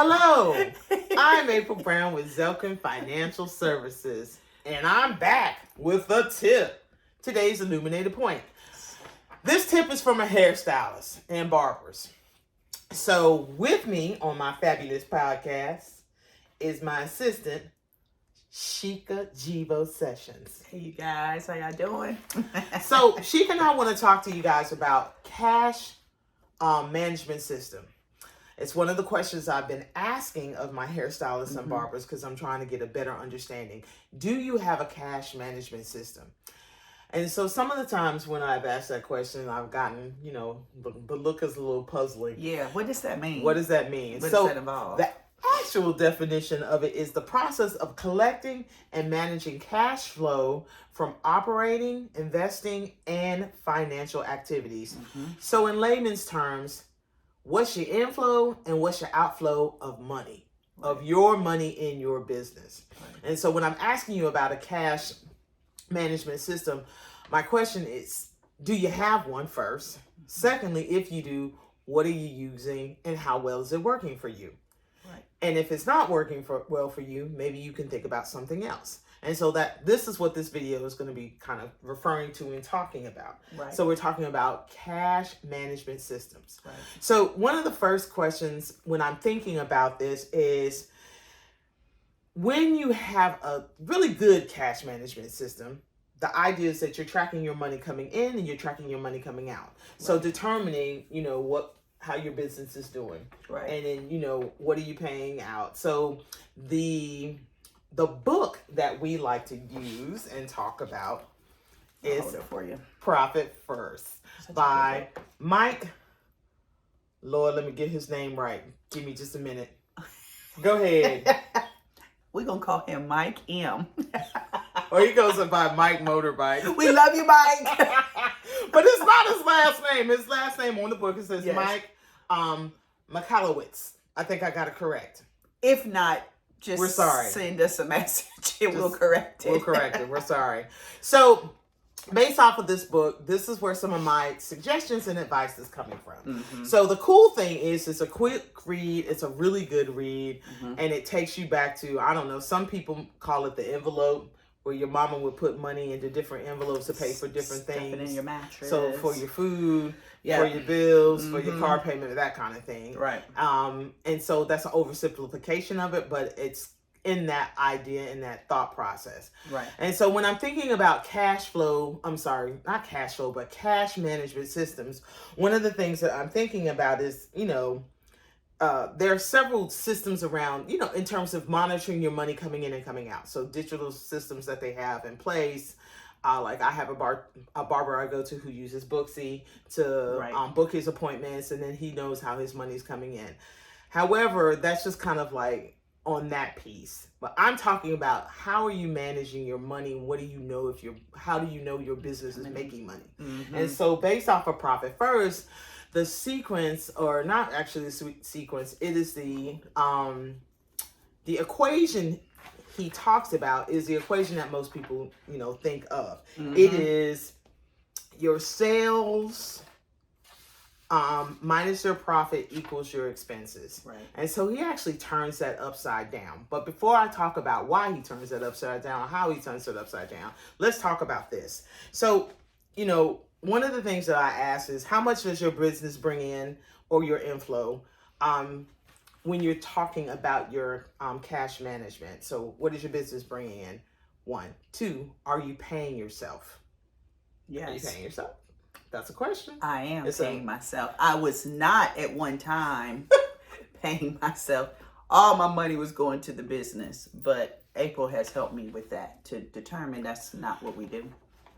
Hello, I'm April Brown with Zelkin Financial Services, and I'm back with a tip. Today's illuminated point. This tip is from a hairstylist and barbers. So with me on my fabulous podcast is my assistant, Shika Jivo Sessions. Hey you guys, how y'all doing? So Shika and I want to talk to you guys about cash management system. It's one of the questions I've been asking of my hairstylists and barbers because I'm trying to get a better understanding. Do you have a cash management system? And so some of the times when I've asked that question, I've gotten, the look is a little puzzling. Yeah, what does that mean? What does that mean? What does that involve? The actual definition of it is the process of collecting and managing cash flow from operating, investing, and financial activities. So in layman's terms, what's your inflow and what's your outflow of money, of your money in your business? And so when I'm asking you about a cash management system, my question is, do you have one first? Secondly, if you do, what are you using and how well is it working for you? Right. And if it's not working well for you, maybe you can think about something else. And so this is what this video is going to be kind of referring to and talking about. Right. So we're talking about cash management systems. Right. So one of the first questions when I'm thinking about this is, when you have a really good cash management system, the idea is that you're tracking your money coming in and you're tracking your money coming out. Right. So determining, how your business is doing. Right. And then, what are you paying out? So the book that we like to use and talk about is for you. Profit First by Mike. Lord, let me get his name right. Give me just a minute. Go ahead. We're going to call him Mike M. Or he goes by Mike Motorbike. We love you, Mike. But it's not his last name. His last name on the book, it says Mike Michalowicz. I think I got it correct. If not, we're sorry. Send us a message and we'll correct it. We'll correct it. We're sorry. So, based off of this book, this is where some of my suggestions and advice is coming from. So the cool thing is it's a quick read. It's a really good read. And it takes you back to, I don't know, some people call it the envelope, where your mama would put money into different envelopes to pay for different things. In your mattress. So for your food, for your bills, for your car payment, that kind of thing. Right. And so that's an oversimplification of it, but it's in that idea, in that thought process. Right. And so when I'm thinking about cash management systems, one of the things that I'm thinking about is, there are several systems around, in terms of monitoring your money coming in and coming out. So digital systems that they have in place. Like I have a barber I go to who uses Booksy to book his appointments, and then he knows how his money's coming in. However, that's just kind of like on that piece. But I'm talking about, how are you managing your money? What do you know how do you know your business is making money? And so based off of Profit First, the sequence, or not actually the sequence, it is the equation he talks about is the equation that most people, think of. It is your sales minus your profit equals your expenses. Right. And so he actually turns that upside down. But before I talk about why he turns that upside down, how he turns it upside down, let's talk about this. So, one of the things that I ask is, how much does your business bring in, or your inflow, when you're talking about your cash management? So what is your business bringing in? 1. 2, are you paying yourself? Yes. Are you paying yourself? That's a question. I am paying myself. I was not at one time paying myself. All my money was going to the business, but April has helped me with that to determine that's not what we do.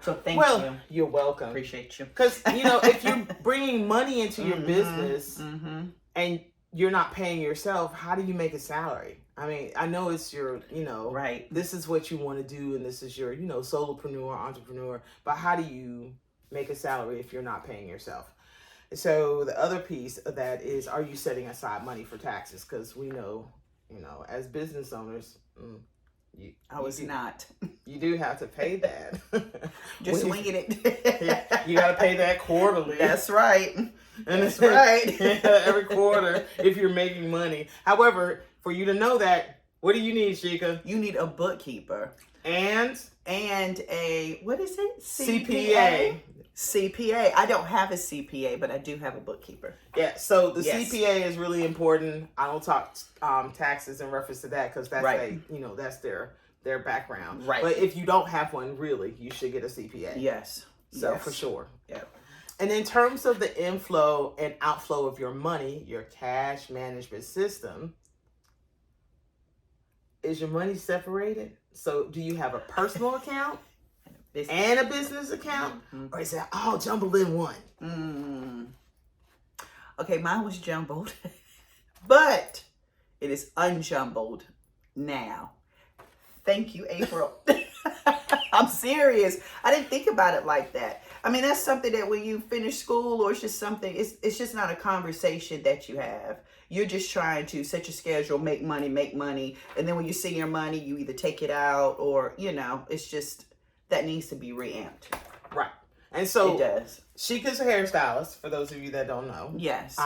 So thank you. Well, you're welcome. Appreciate you. Because, if you're bringing money into your business and you're not paying yourself, how do you make a salary? I mean, I know it's your, right. This is what you want to do, and this is your, solopreneur, entrepreneur. But how do you make a salary if you're not paying yourself? So the other piece of that is, are you setting aside money for taxes? Because we know, as business owners, I was not. You do have to pay that. Just When swinging it. you got to pay that quarterly. That's right. And That's right. every quarter if you're making money. However, for you to know that, what do you need, Sheikah? You need a bookkeeper. And A, what is it? CPA. CPA. I don't have a CPA, but I do have a bookkeeper. Yeah, so the Yes. CPA is really important. I don't talk taxes in reference to that because that's Right. that's their background. Right. But if you don't have one, really, you should get a CPA. Yes. So Yes. for sure. Yep. And in terms of the inflow and outflow of your money, your cash management system, is your money separated? So do you have a personal account and a business account? Mhm. Or is that all jumbled in one? Okay, mine was jumbled, but it is unjumbled now. Thank you, April. I'm serious. I didn't think about it like that. I mean, that's something that when you finish school, or it's just something, it's just not a conversation that you have. You're just trying to set your schedule, make money. And then when you see your money, you either take it out or, it's just, that needs to be reamped. Right. And so It does. Sheikah's a hairstylist, for those of you that don't know. Yes.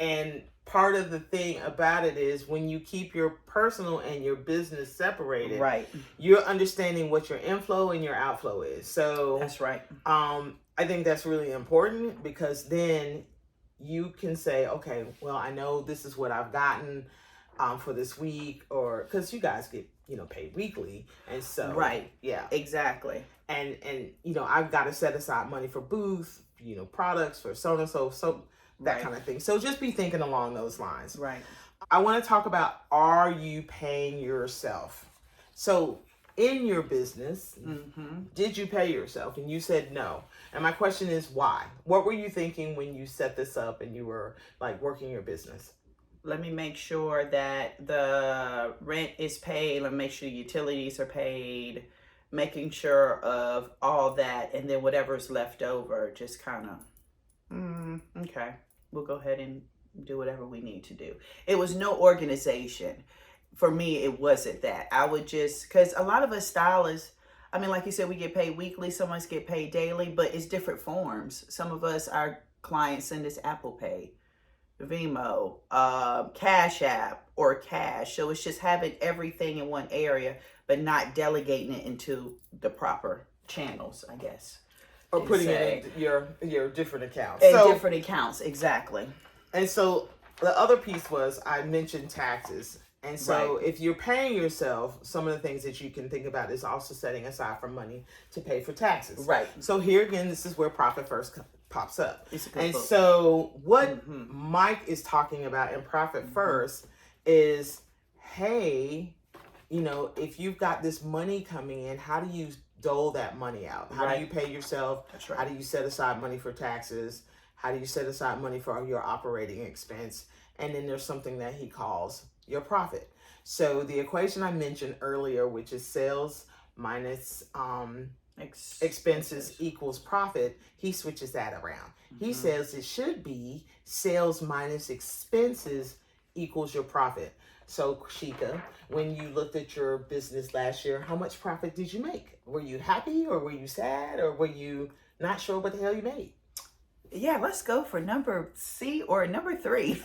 And part of the thing about it is when you keep your personal and your business separated, Right. you're understanding what your inflow and your outflow is. So That's right. I think that's really important because then you can say, okay, well, I know this is what I've gotten for this week, or because you guys get paid weekly, and so Right. yeah, Exactly. and I've got to set aside money for booth, products for so and so that Right. kind of thing. So just be thinking along those lines. Right. I want to talk about, are you paying yourself? So in your business, did you pay yourself? And you said no. And my question is why? What were you thinking when you set this up and you were like working your business? Let me make sure that the rent is paid. Let me make sure utilities are paid. Making sure of all that, and then whatever's left over, just kind of, okay, we'll go ahead and do whatever we need to do. It was no organization. For me, it wasn't that. I would just, because a lot of us stylists, I mean, like you said, we get paid weekly, some of us get paid daily, but it's different forms. Some of us, our clients send us Apple Pay, Venmo, Cash App, or cash. So it's just having everything in one area, but not delegating it into the proper channels, I guess. Or You putting say. it in your different accounts. In So, different accounts, exactly. and so the other piece was I mentioned taxes. And so Right. if you're paying yourself, some of the things that you can think about is also setting aside for money to pay for taxes. Right. So here again, this is where Profit First pops up. It's a good And book. so what Mhm. Mike is talking about in Profit First is, hey, if you've got this money coming in, how do you dole that money out? How Right. do you pay yourself? That's right. How do you set aside money for taxes? How do you set aside money for your operating expense? And then there's something that he calls your profit. So the equation I mentioned earlier, which is sales minus expenses equals profit, he switches that around. He says it should be sales minus expenses equals your profit. So Sheikah, when you looked at your business last year, how much profit did you make? Were you happy, or were you sad, or were you not sure what the hell you made? Yeah, let's go for number C or number 3.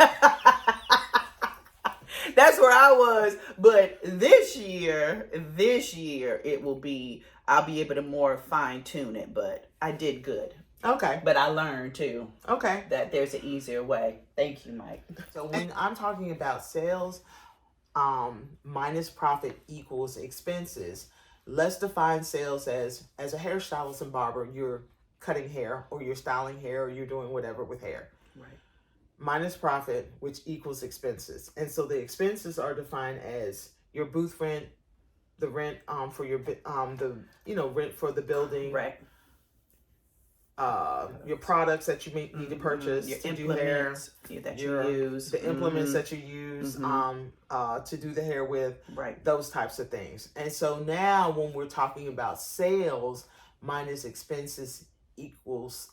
That's where I was. But this year, it will be, I'll be able to more fine tune it, but I did good. Okay. But I learned too Okay. that there's an easier way. Thank you, Mike. So when I'm talking about sales minus profit equals expenses, let's define sales as a hairstylist and barber, you're cutting hair or you're styling hair or you're doing whatever with hair. Right. Minus profit, which equals expenses. And so the expenses are defined as your booth rent, the rent for your rent for the building, Right. Your products that you may need to purchase Your to do hair, implements that you use. the implements that you use to do the hair with, Right. those types of things. And so now when we're talking about sales minus expenses equals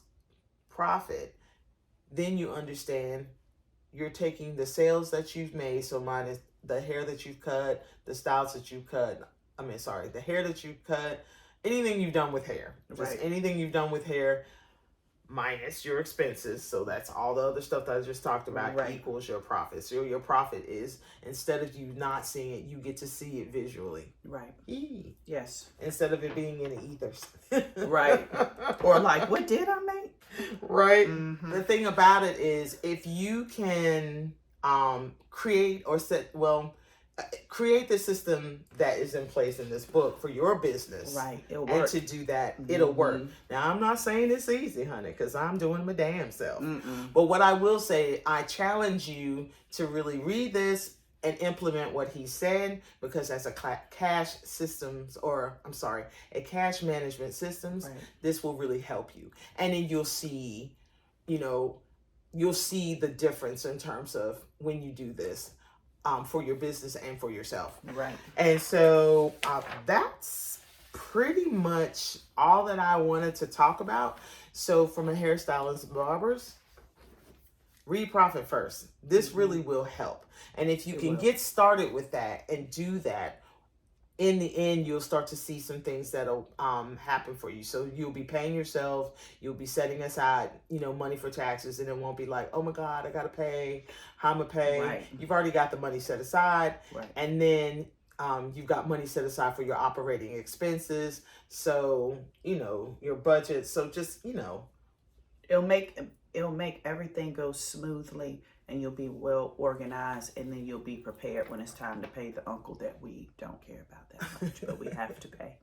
profit, then you understand you're taking the sales that you've made, so minus the hair that you've cut, the styles that you've cut, the hair that you cut, anything you've done with hair, just Right. anything you've done with hair, minus your expenses. So that's all the other stuff that I just talked about Right. equals your profit. So your profit is, instead of you not seeing it, you get to see it visually. Right. Eee. Yes. Instead of it being in the ethers. Right. Or like, what did I make? Right. Mhm. The thing about it is, if you can create or create the system that is in place in this book for your business, Right. It'll and work. to do that, it'll work. Mhm. Now, I'm not saying it's easy, honey, because I'm doing my damn self. Mm-mm. But what I will say, I challenge you to really read this and implement what he said, because as a cash management systems, Right. this will really help you. And then you'll see the difference in terms of when you do this for your business and for yourself. Right. And so that's pretty much all that I wanted to talk about. So from a hairstylist and barbers, read Profit First. This really will help. And if you It can will. get started with that and do that, in the end, you'll start to see some things that'll happen for you. So you'll be paying yourself, you'll be setting aside, money for taxes, and it won't be like, oh my God, I gotta pay. How am I pay? Right. You've already got the money set aside, Right. and then you've got money set aside for your operating expenses. So your budget. So just It'll make everything go smoothly, and you'll be well organized, and then you'll be prepared when it's time to pay the uncle that we don't care about that much, but we have to pay.